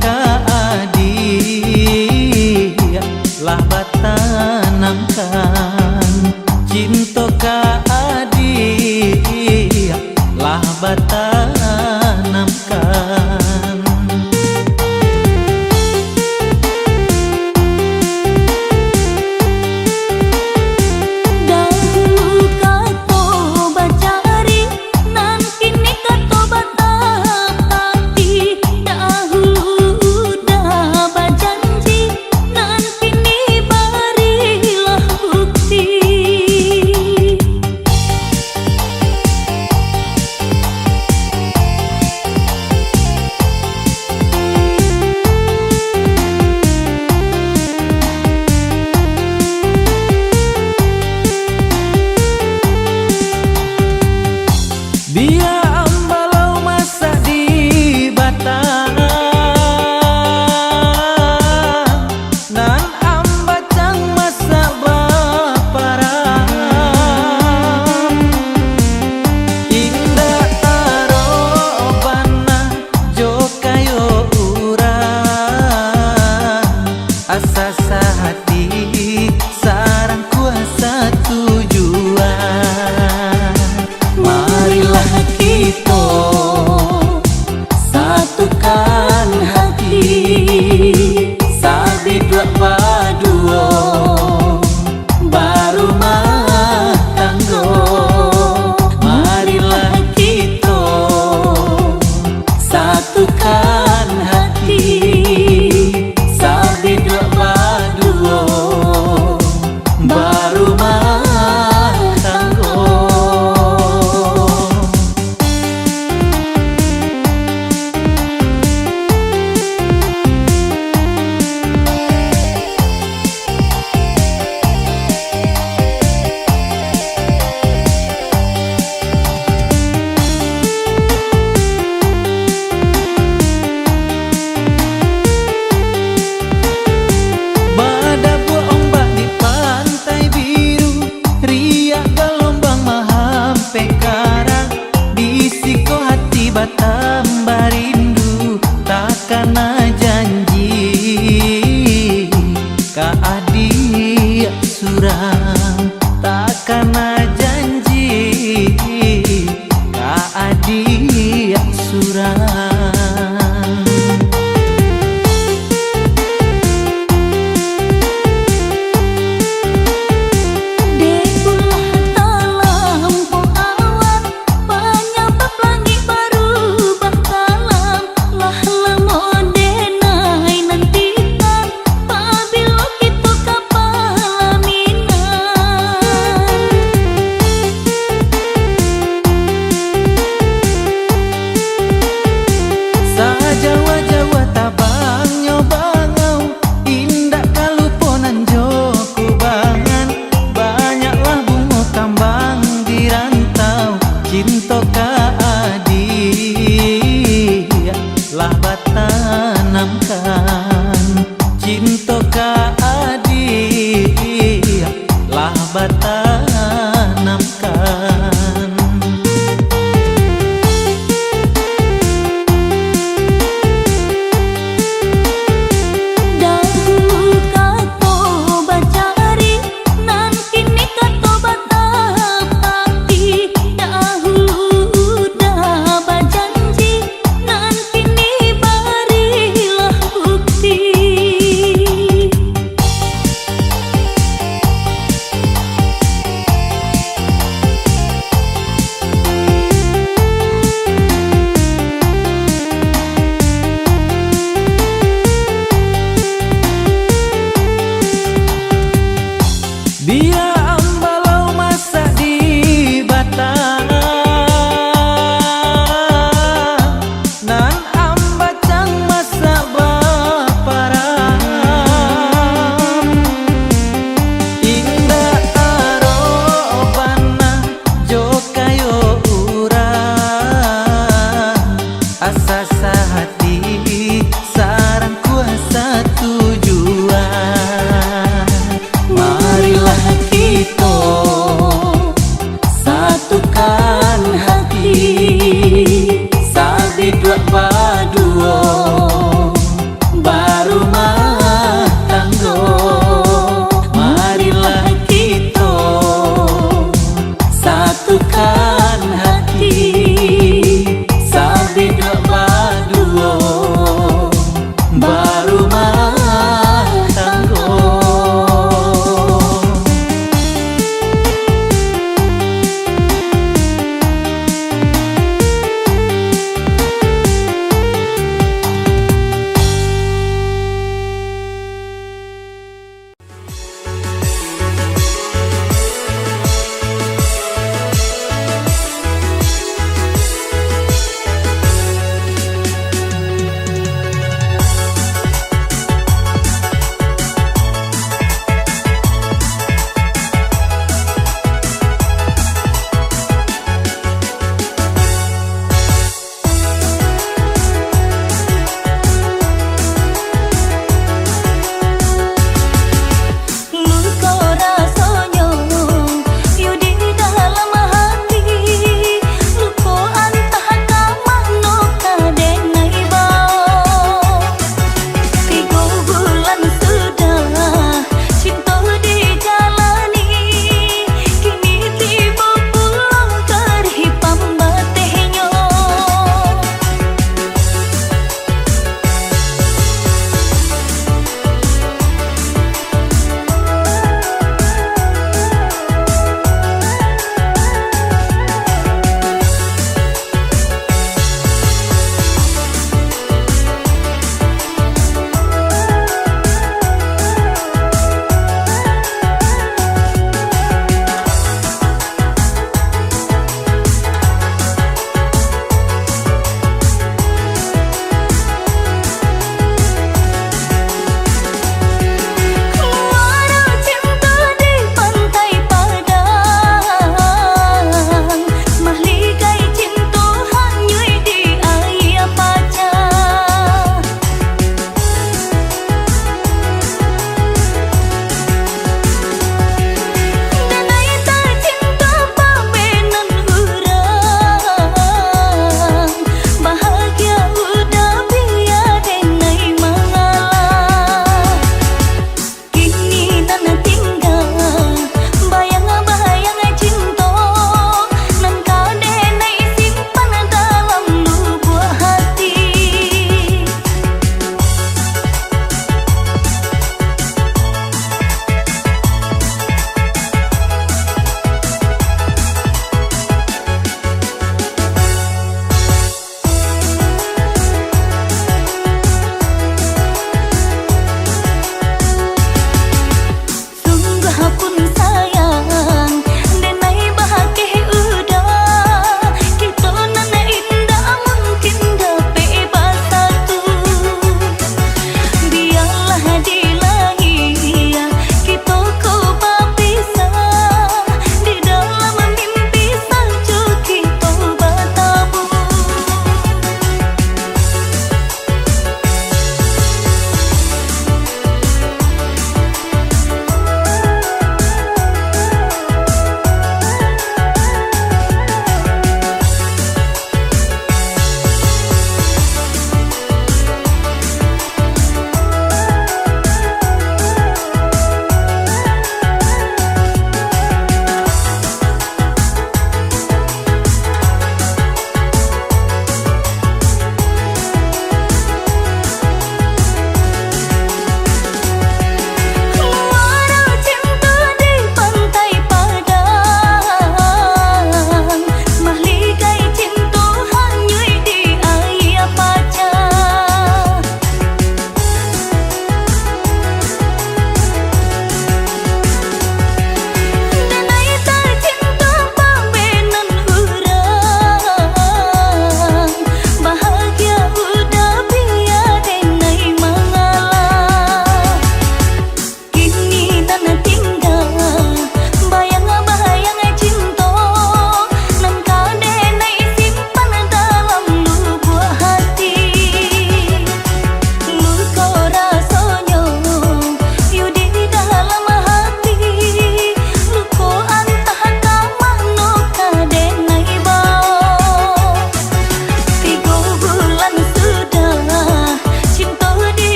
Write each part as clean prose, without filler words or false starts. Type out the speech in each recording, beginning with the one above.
ka adi lah batanamkan, cinta ka adi lah batanamkan. Dia ambalau masa di batang, nan ambacang masa baparang. Indah tarobana jo kayo urang, asa sahati sarang kuasa tujuan. Marilah kita satukan hati, sabi dua paduo baru mah tanggo. Marilah kita satukan hati, sabi dua paduo baru mah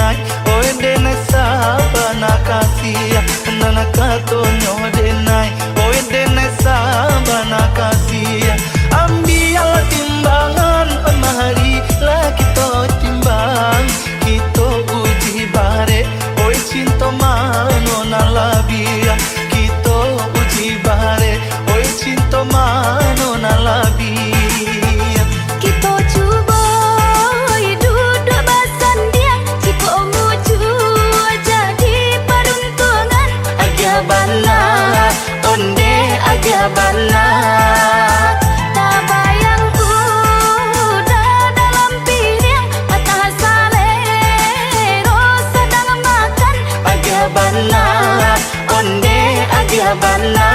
denai oi denai sabana kasih nana katonyo denai oi denai sabana kasih ambil timbangan pemahari lah kita timbang kita uji bare oi cinta mano nalabia kita uji bare oi cinta mano nalabia Kita cuba duduk bersandiang jika muju jadi peruntungan agak bala onde agak bala tak bayang udah dalam piring patah salero sedang makan agak bala onde agak bala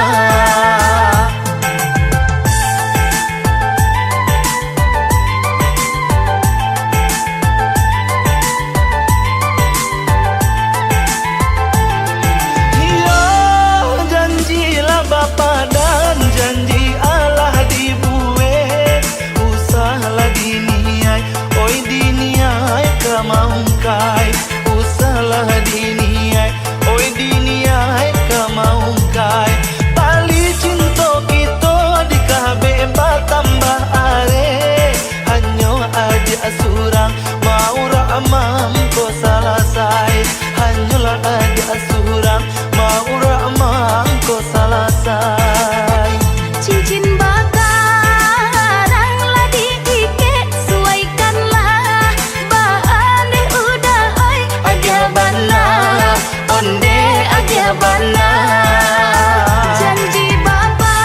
Bapa dan janji Allah dibuat usahlah diniai oi diniai kamaungkai usahlah diniai oi diniai kamaungkai tali cinta kita di kabe batambah are hanya aja surang mau ramam ko salasai hanyalah aja surang mau ramam ko salasai cincin bakaran lah diikat suaikanlah bahan udah oi agak bala onde agak bala janji bapa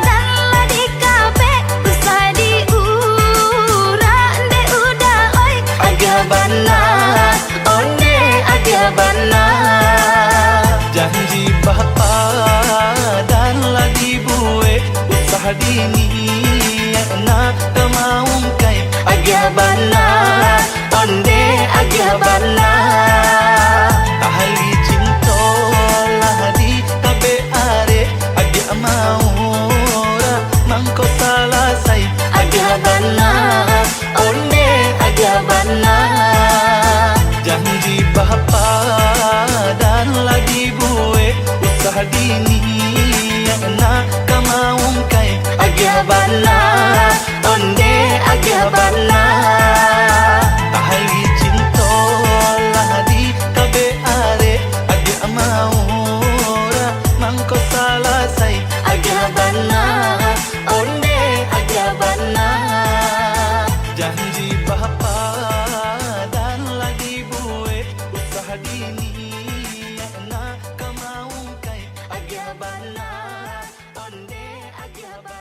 dan lah di kafe usah diurang de udah oi agak bala onde agak bala janji bapa dan lah dibuat usah dini nak kemaung kai agak bala onde agak bala ahli cinta lah di kabe are agak mau mangko salasai agak bala onde agak bala janji bapa dan lah dibuat usah dini nak kemaung kai agak bala onde agak bala ahli cinta lah di kabe are agak mau mangko salasai agak bala onde agak bala janji bapa dan lah dibuat usah dini nak kemaung kai agak bala onde agak bala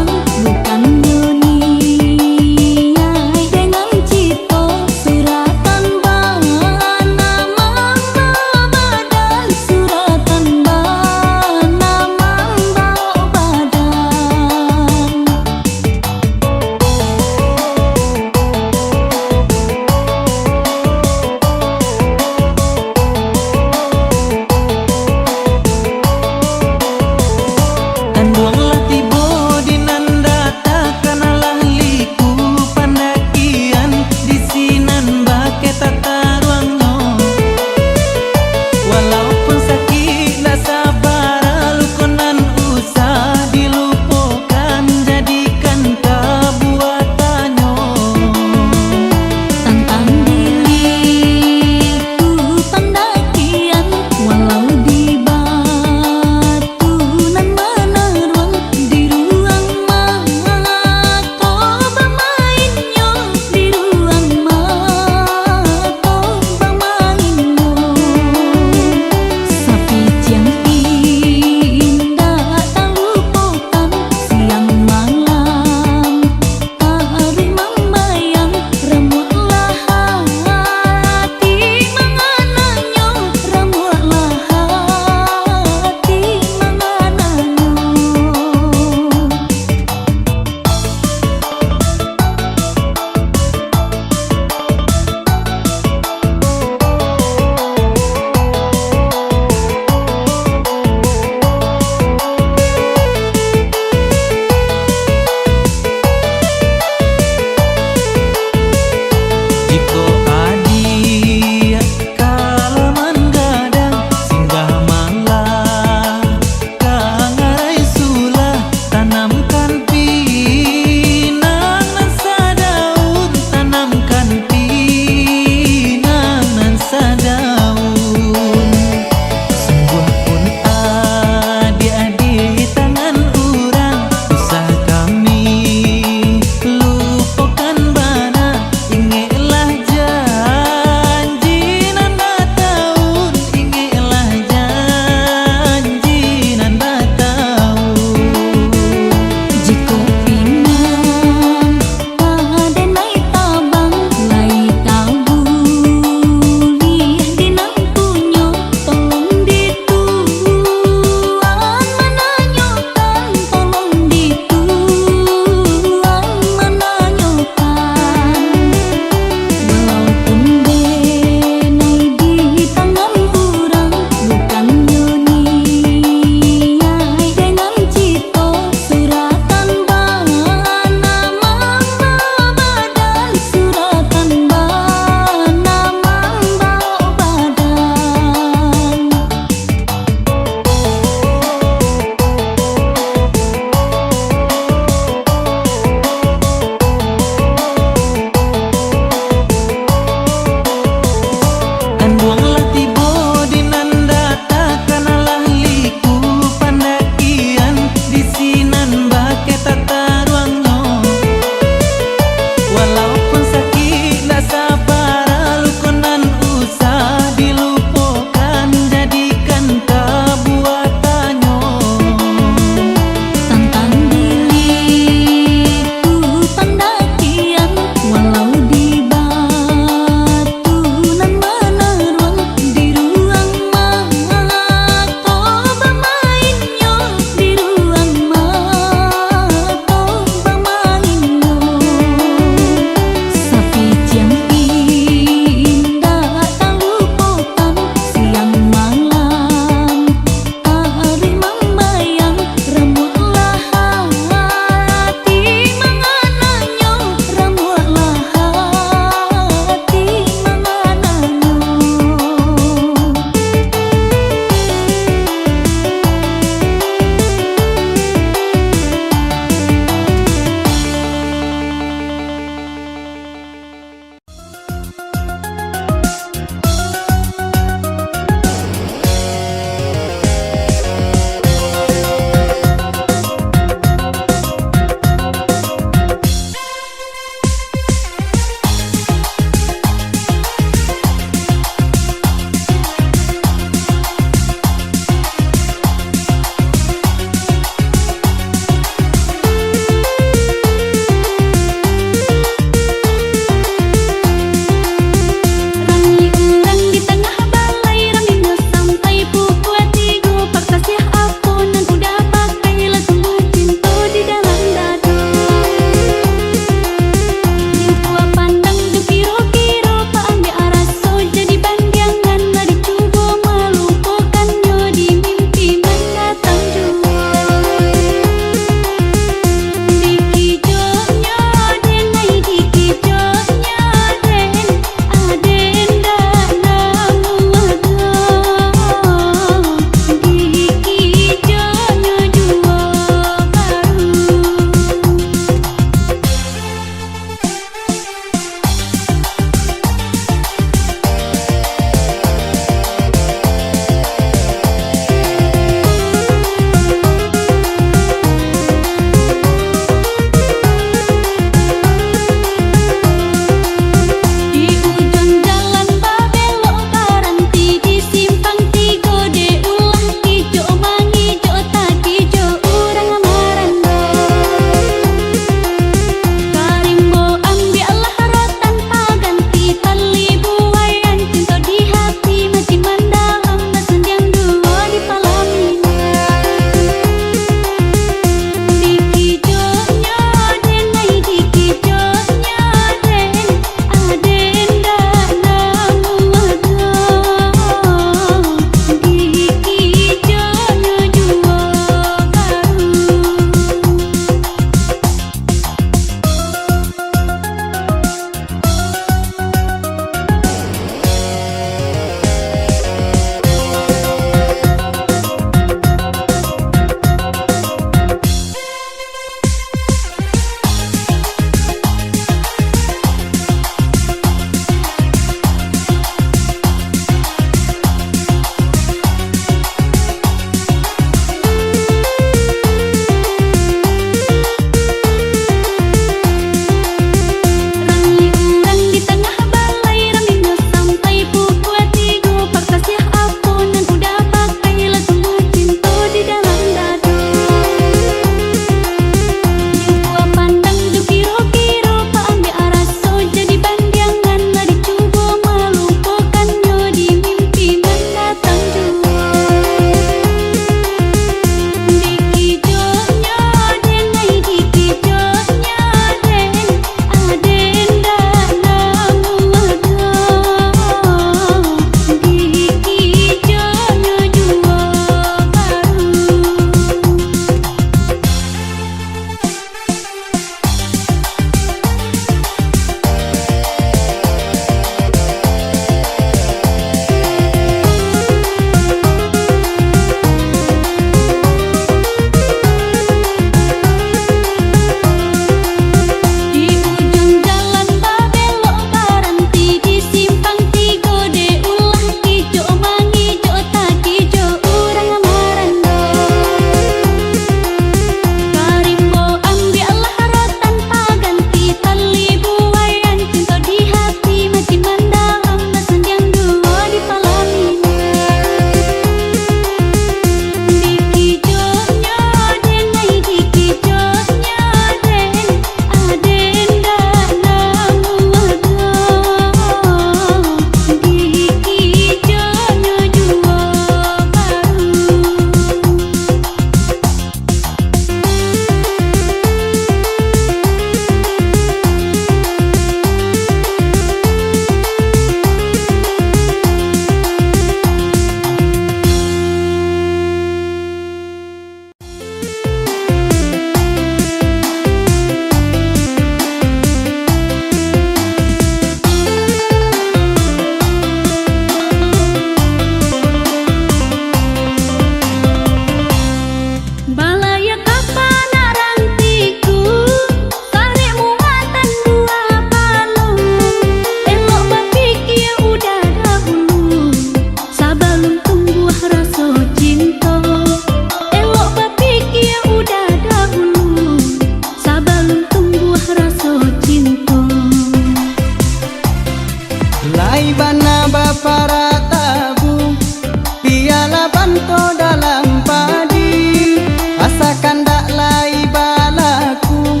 biarlah banto dalam padi, asakan dak lai balaku,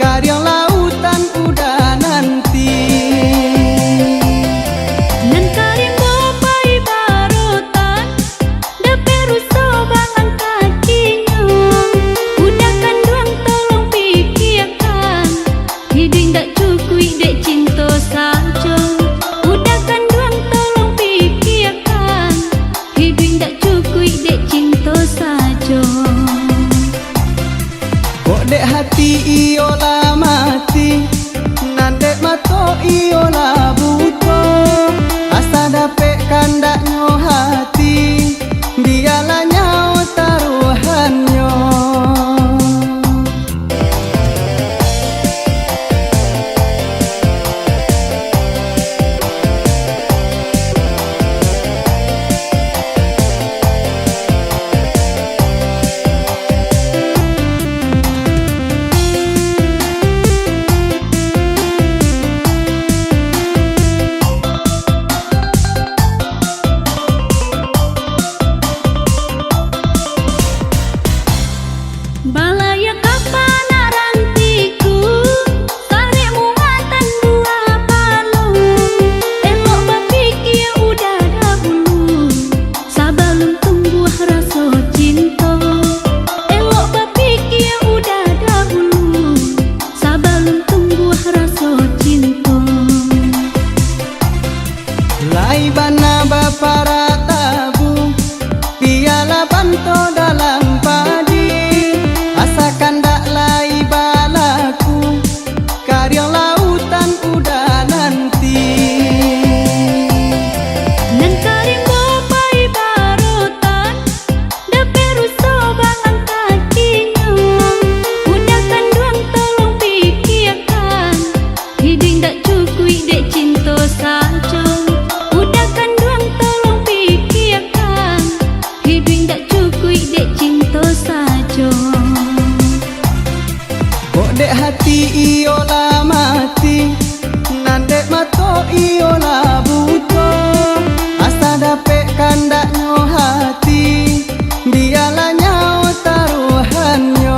karyong lautan udah nanti. Nan karimbo pai barotan, da peruso balang kakinya. Udah kanduang tolong pikirkan, hidup tak cukup dek cinta saja. Udah kanduang tolong pikirkan, hidup tak cukup dek cinta saja. Kok dek hati iolah mati, nan dek mato iolah buto, asa dapet kandaknyo hati, biarlah nyawa taruhannya. Balaya kapan rantiku, tarik muatan buah palung. Elok berpikir udah dahulu, sebelum tumbuh rasa cinta. Elok berpikir udah dahulu, sebelum tumbuh rasa cinta. Lai bana bapara tabu, biarlah banto dalam padi, asakan dak lai balaku, karyong lautan udah nanti. Nan karimbo pai barotan, da peruso balang kakinya. Udah kanduang tolong pikirkan, hidup tak cukup dek cinta saja. Udah kanduang tolong pikirkan, hidup tak cukup dek cinta saja. Kok dek hati iolah mati, nan dek mato iolah buto, asa dapet kandaknyo hati, biarlah nyawa taruhannya.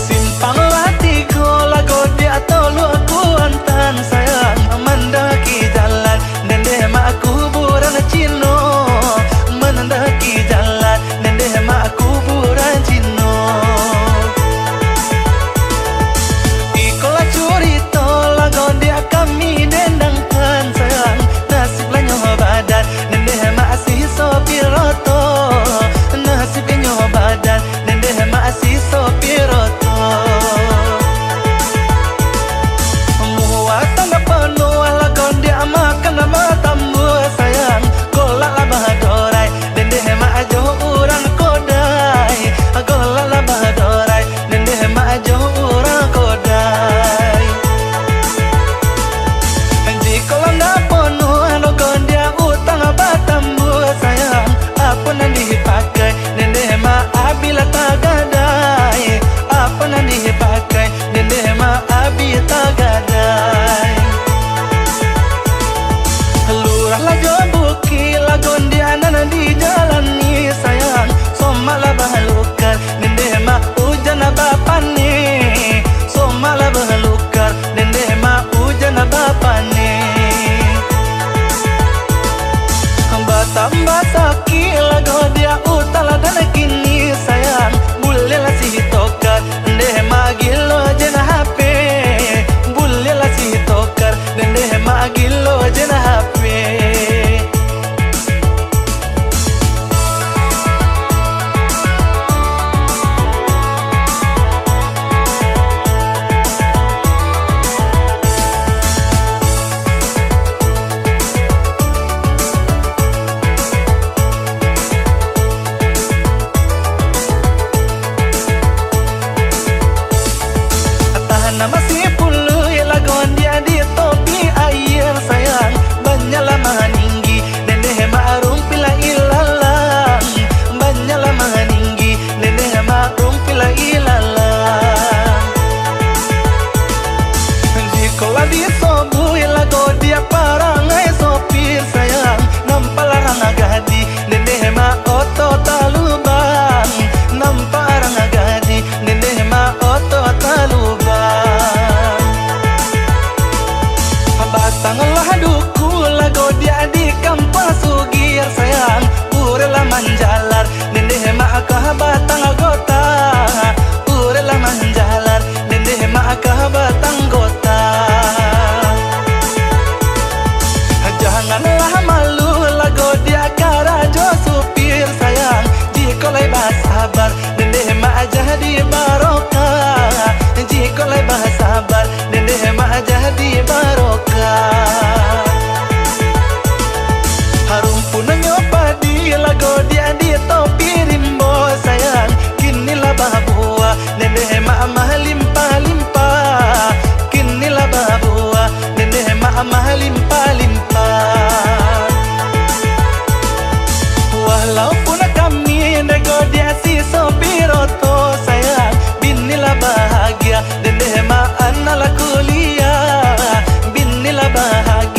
Simpang hatiku lagu dia tolu aku antan sayang, mendaki jalan nendeh mak kuburan Cino, mendaki jalan nendeh mak kuburan Cino. Ikola curito lagu dia kami dendangkan sayang, nasiblah nyoba badan nendeh mak si sopiroto, nasibnya nyoba badan nendeh mak si sopiroto. Muatan penuh lagon dia makan nama tamu sayang, golak lah bahadorai nendeh mak jauh orang kodai, golak lah bahadorai nendeh mak jauh orang kodai. Jika nggak penuh lagon dia utang batamu sayang, apa nanti dipakai nendeh mak abila tagadai, apa nanti dipakai nendeh mak abi tagadai. Lurah lagu buki lagon dia nana di jalan ni sayang, somalah bahalukar nendeh mak hujan bapani, somalah bahalukar nendeh mak hujan bapani. Tambah sakit lagu dia utala dan kini sayang, boleh lah si tokar nendeh mak gilo jena HP, boleh lah si tokar nendeh mak gilo jena HP. sabar, nendeh mak jadi barokah. Jika lebah sabar, nendeh mak jadi barokah. Harum pun nyopadi lago dia di topi rimbo sayang. Kinilah bahbuah nendeh mak mah limpah-limpah. Kinilah bahbuah nendeh mak mah limpah-limpah. Walaupun kami negosiasi sopiroto sayang, binilah bahagia nendeh mak analah kuliah. Binilah bahagia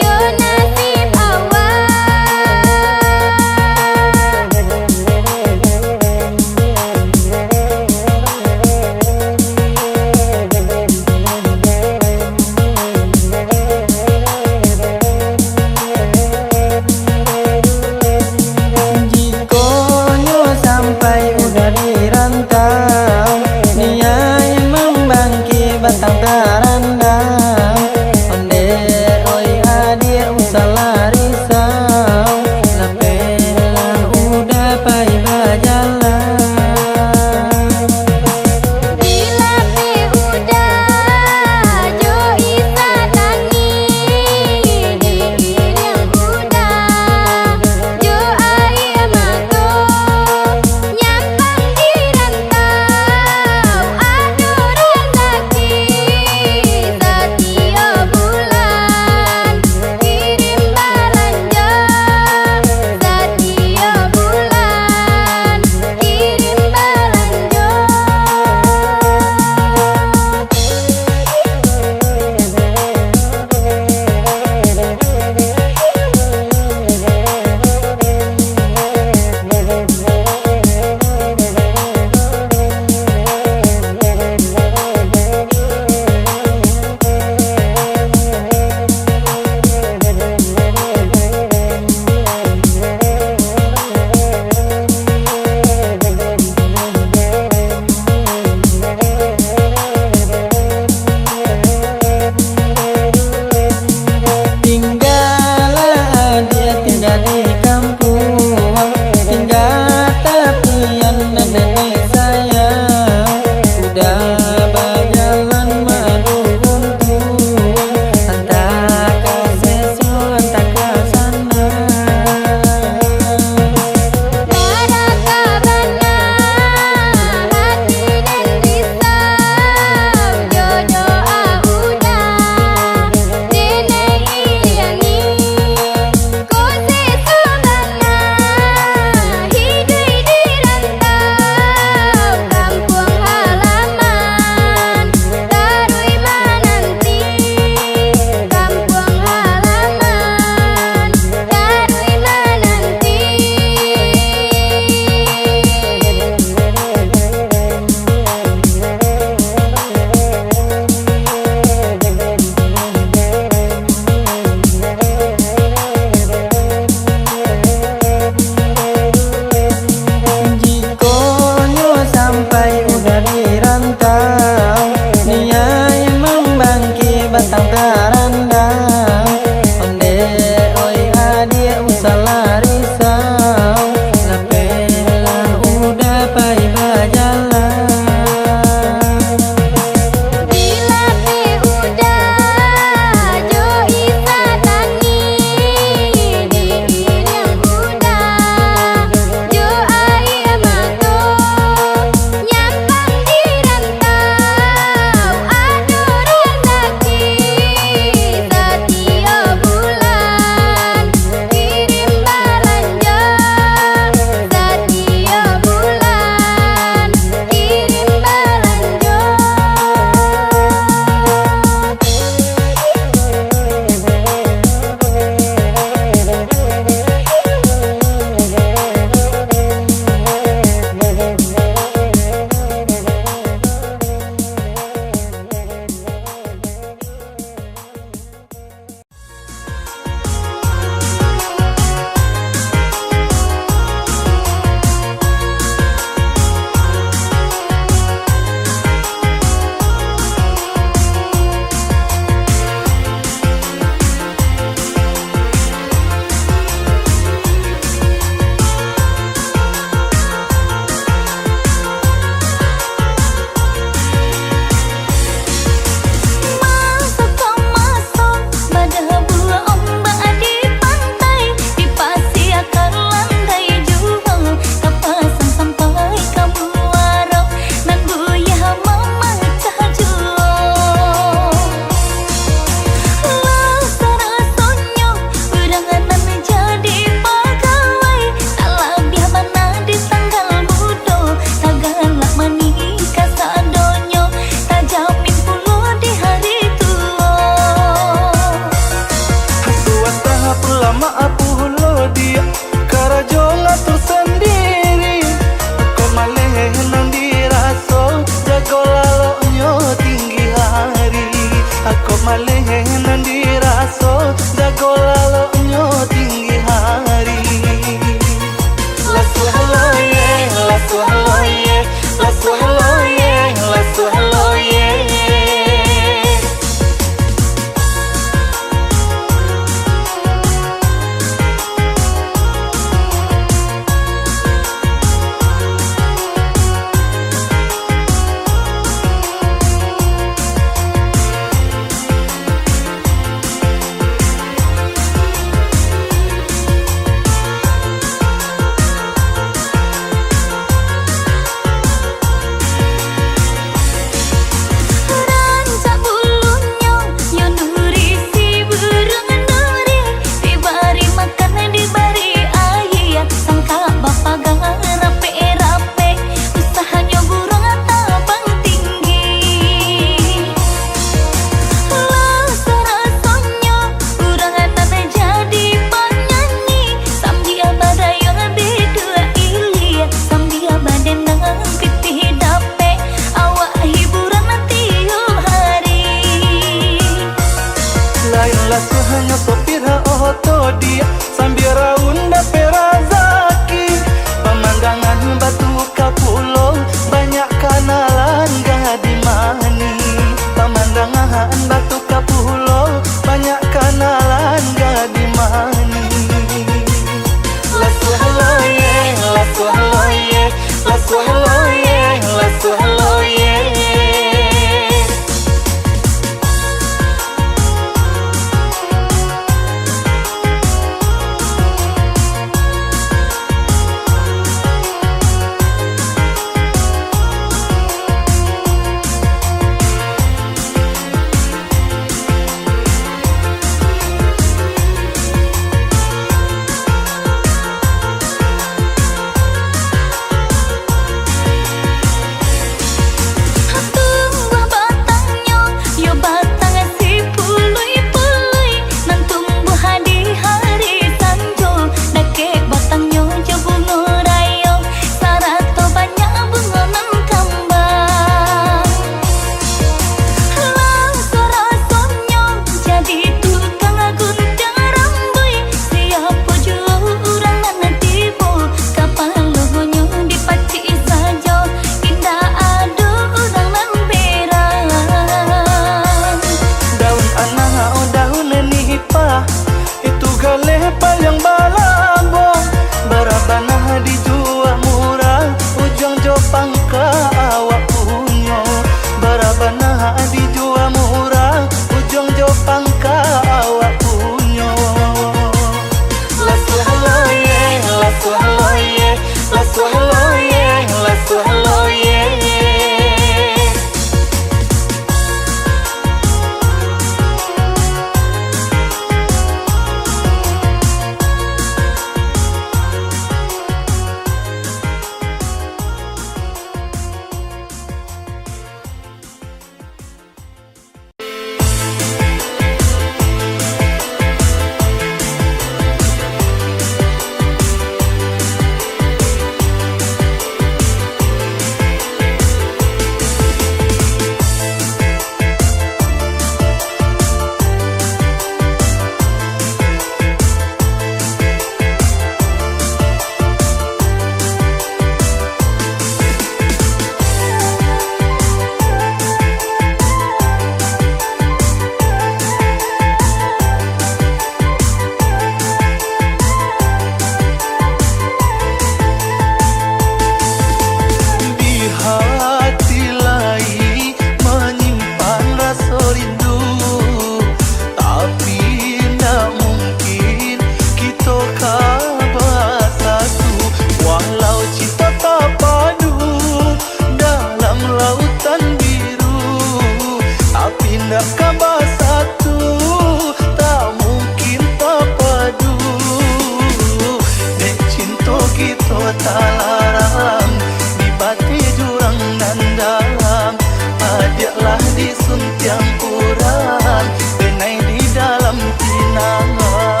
kita talarang di bati jurang nandang. Adiaklah disuntiang uran benai di dalam kinangan.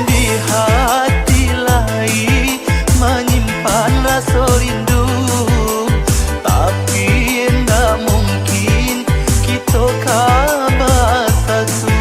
Di hati lain menyimpan rasa rindu, tapi enggak mungkin kita kabar satu.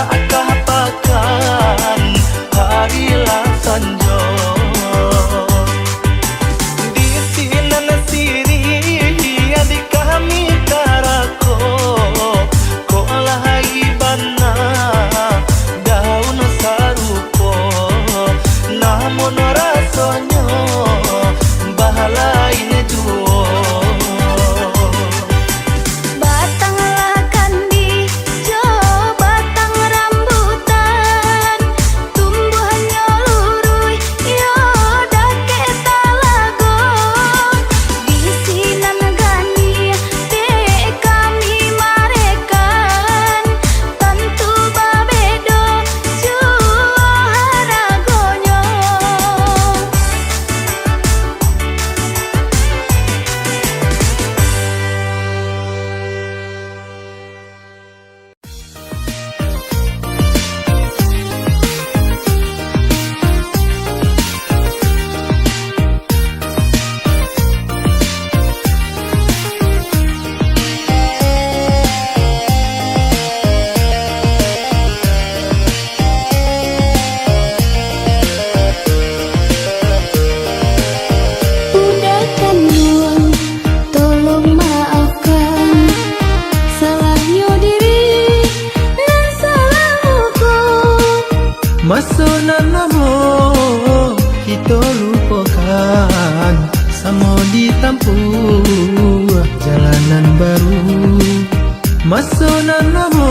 akah pakan harilah sanjo. Di sinan siri adik kami karako kolah ibana daun sarupo namun rasanya bahalain duo. Batang lakandi jo batang rambutan tumbuhannya luruy yo dake talago bisinan gani te kami marekan tentu babedo jo haragonyo. Udahkan luang, tolong maafkan salahnya diri dan salah hukum. Masunan namo kita lupakan sama ditampuh jalanan baru. Masunan namo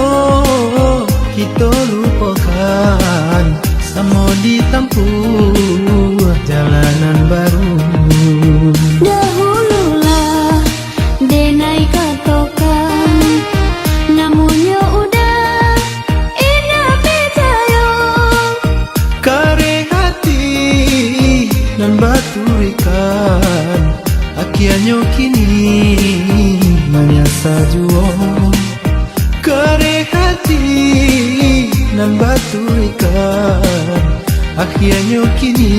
kita lupakan sama ditampuh jalanan baru. Dahululah denai katokan namunnya udah indah percaya. Kare hati dan batu ikan akianyo kini menyasa juo. Kare hati dan batu ikan akianyo kini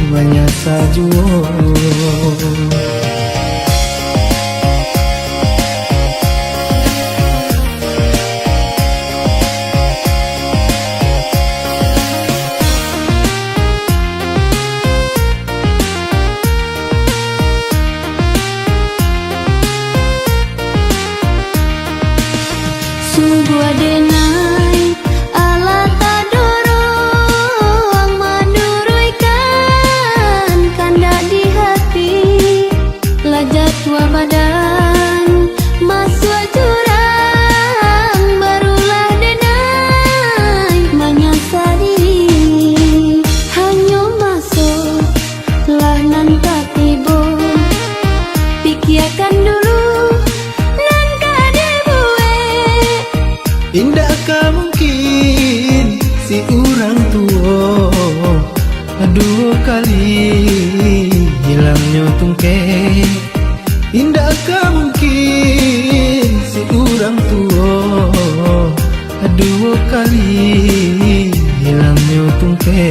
menyasa juo. Sungguh adenai ala tadorong menduruikan kanda di hati lajat tua badan masuk jurang barulah denai menyasari hanya masuk lah nan katibo pikirkan dulu nan kadebue. Indakkah mungkin si orang tua dua kali hilangnya tungke? Indakkah mungkin si orang tua dua kali hilangnya tungke?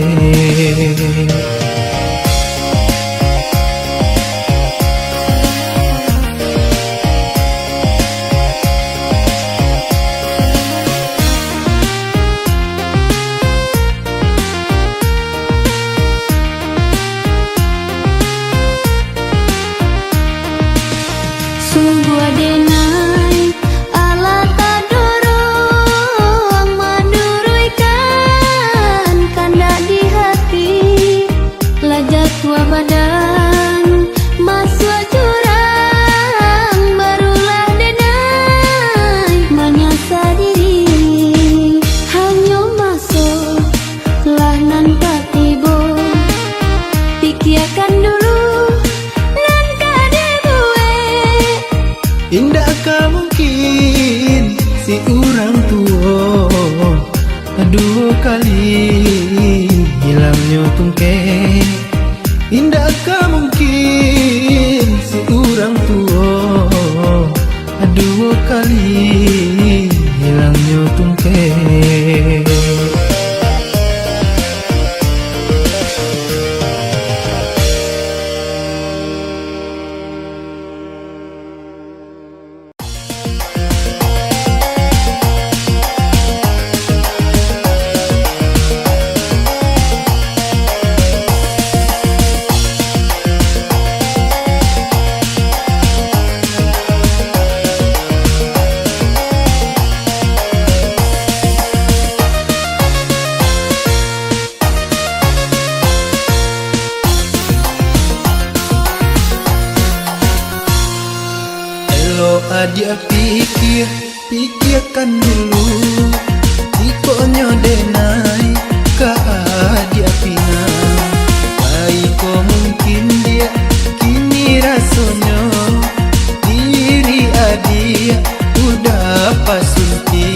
Sungguh adenai ala tadorong menduruikan kanda di hati lajat tua badan masuk jurang barulah denai menyasari hanya masuk lah nan katibo pikirkan dulu nan kadebue. Indakkah mungkin si orang tua dua kali hilangnya tungke? Indakkah mungkin si orang tua dua kali hilangnya tungke? dia pikirkan dulu. Tikonya denai ka dia pinang. Baik kok mungkin dia kini rasanya diri adia udah pasunti.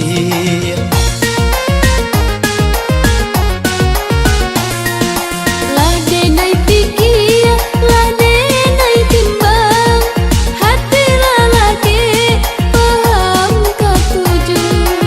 Ladenai pikir, ladenai timbang, hati lalaki paham ketujuh.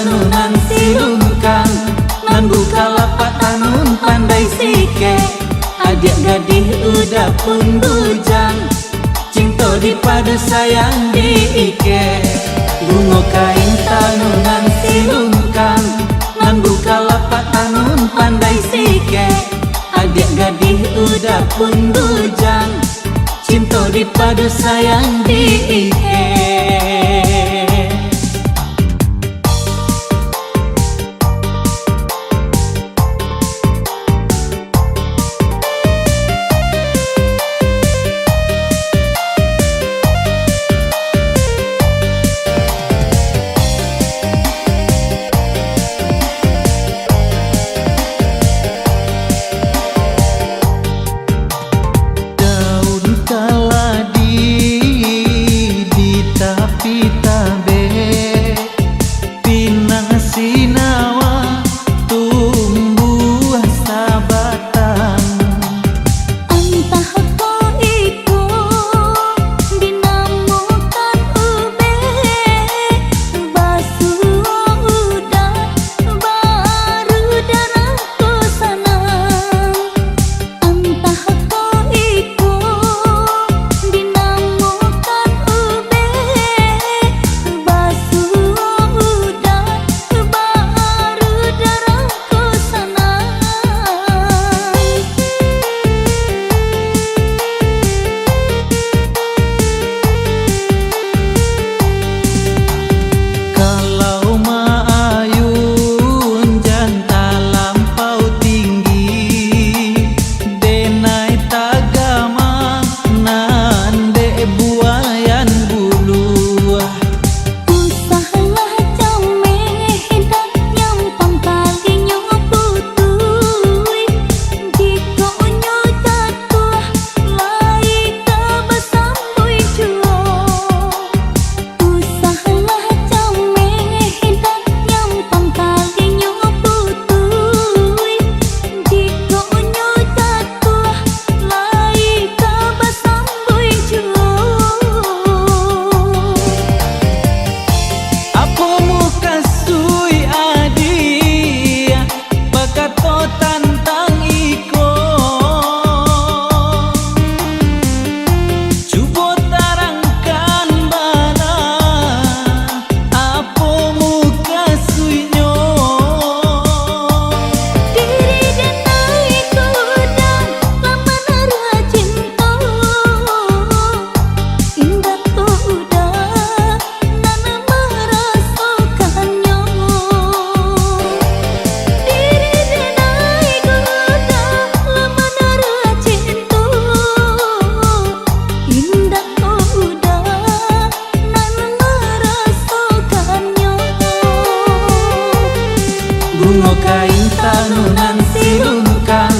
tanunan silungkang, nan buka lapak tanun pandai sike. Adik gadih udah pun bujang, cinta dipadu sayang diike. Bunga kain tanunan silungkang, nan buka lapak tanun pandai sike. Adik gadih udah pun bujang, cinta dipadu sayang diike. Bunga kain tanunan silungkang,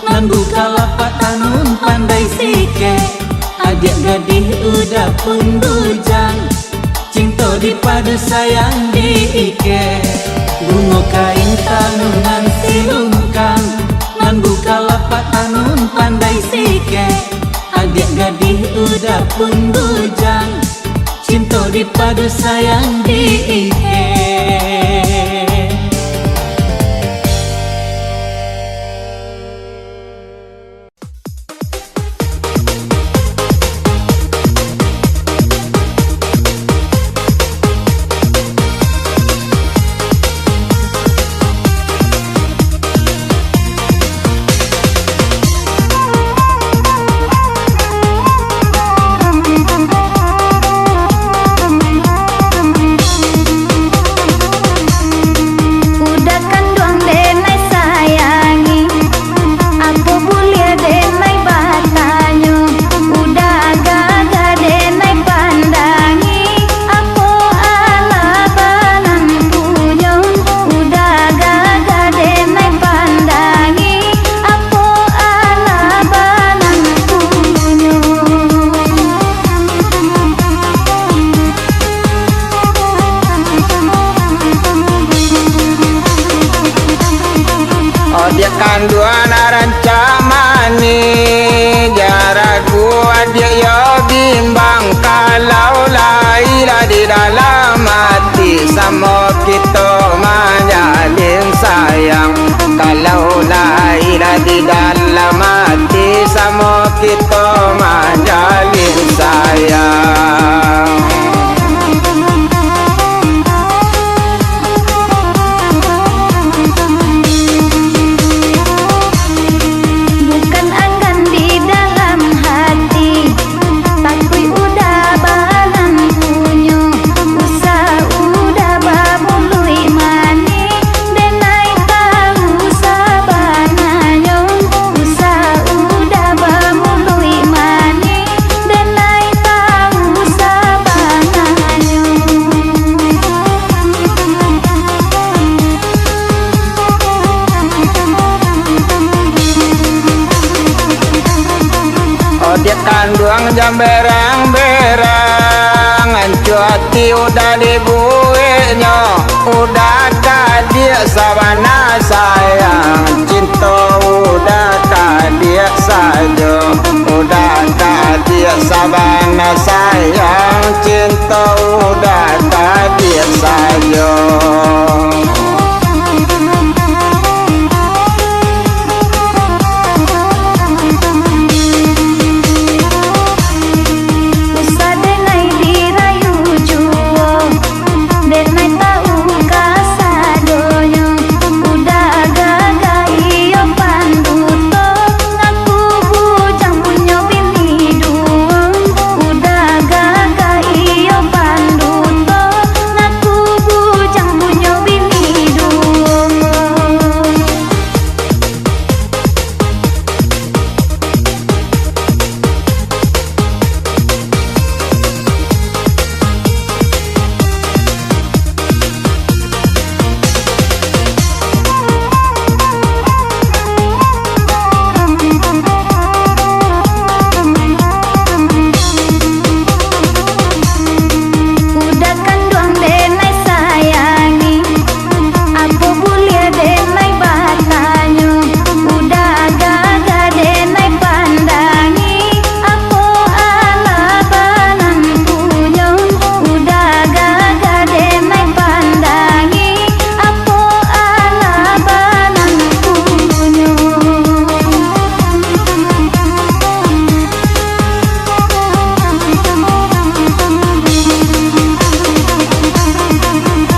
nan buka lapak tanun pandai sike. Adik gadih udah pun bujang, cinta dipadu sayang diike. Bunga kain tanunan silungkang, nan buka lapak tanun pandai sike. Adik gadih udah pun bujang, cinta dipadu sayang diike. Kanduan rancamani jaraku adik yo bimbang kalau laila di dalam hati sama kita Kalau lahir di dalam hati sama kita menjalin sayang. Bukan anggan di dalam hati, takui udah banan punyo, usah udah babului mani, denai tahu sabananyo, usah udah babului mani, denai tahu sabananyo. Oh dia kandung jam berang-berang, ancuati udah dibuihnya, udah kadia sabana sayang, cinta udah kadia saja, udah kadia sabana sayang, cinta udah kadia saja. Usah denai dirayu juo, denai tahu kasadonyo, udah gagai yo panduto, ngaku bujang punyo bini duo, udah gagai yo panduto, ngaku bujang punyo bini duo. Udah kandung denai sayangi, apa boleh denai batanyo, udah gaga denai pandangi, apa ala banan punyo, udah gaga denai pandangi, apa ala banan punyo.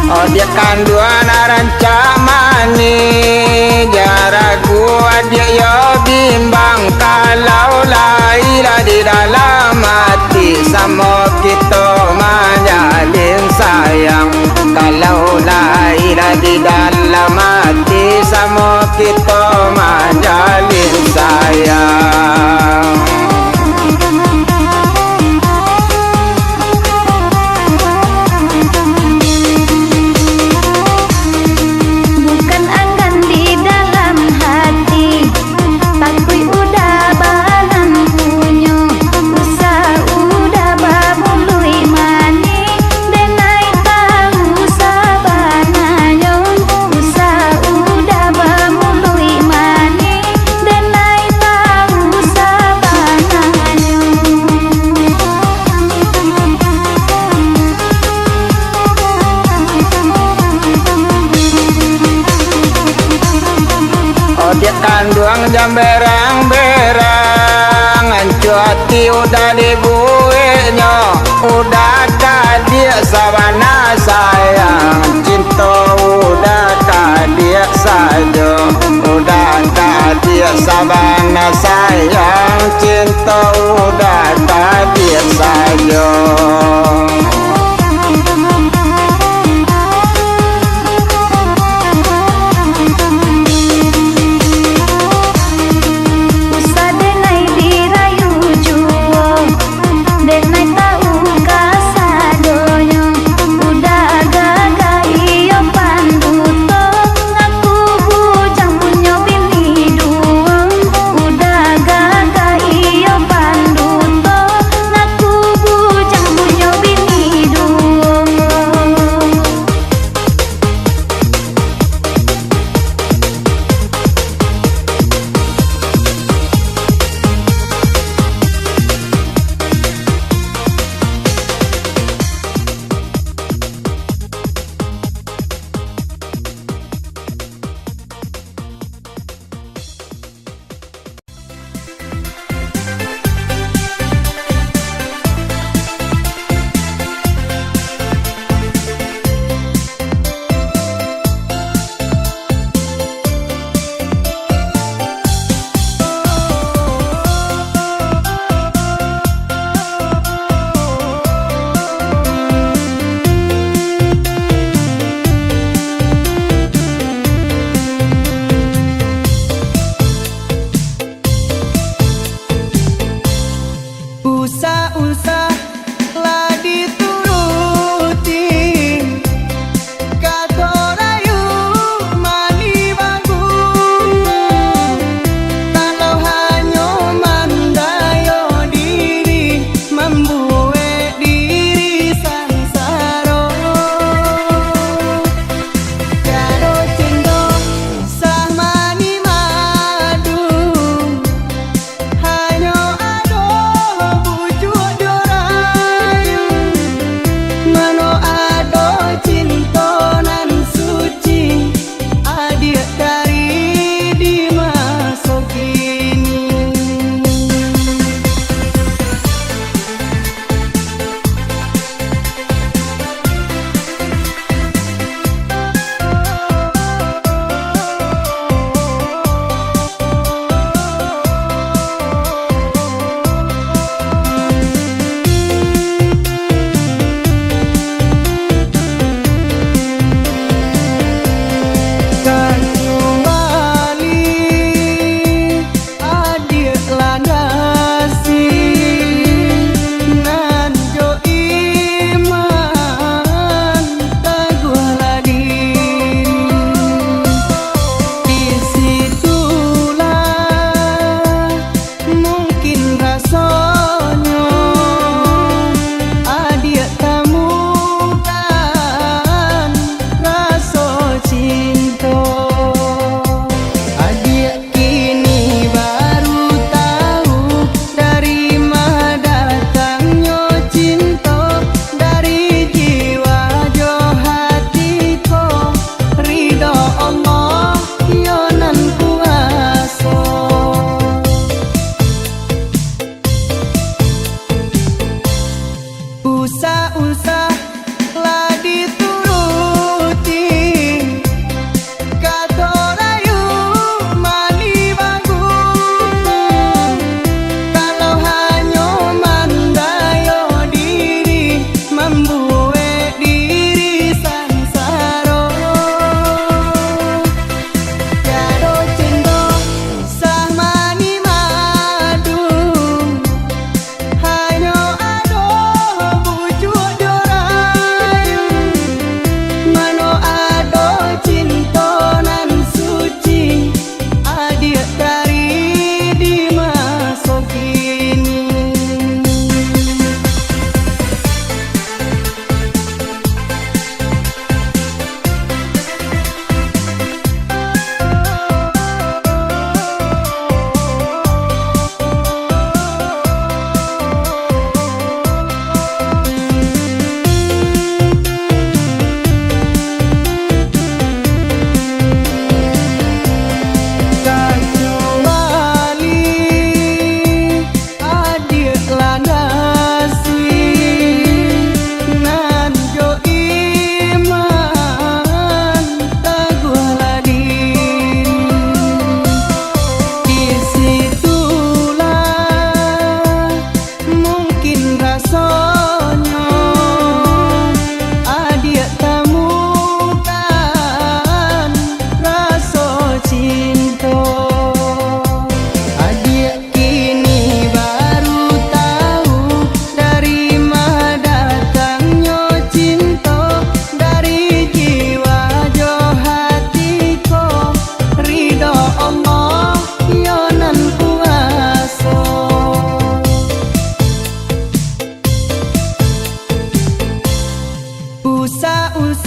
Oh dia kandungan rancak mani, jaraku dia yo bimbang. Kalau lahir di dalam hati sama kita menjalin sayang. Kalau lahir di dalam hati sama kita menjalin sayang. Bukan anggan di dalam hati, takui udah banan punyo, usah udah babului mani, denai tahu sabananyo, usah udah babului mani, denai tahu sabananyo. Oh dia kandung jam berang-berang, ancuati udah dibuihnya, udah kadia sabana sayang, cinta udah kadia saja, udah kadia sabana sayang, cinta udah kadia saja. Usah denai dirayu juo, denai tahu kasadonyo, udah gagai yo panduto, ngaku bujang punyo bini duo, udah gagai yo panduto, ngaku bujang punyo bini Usa-usa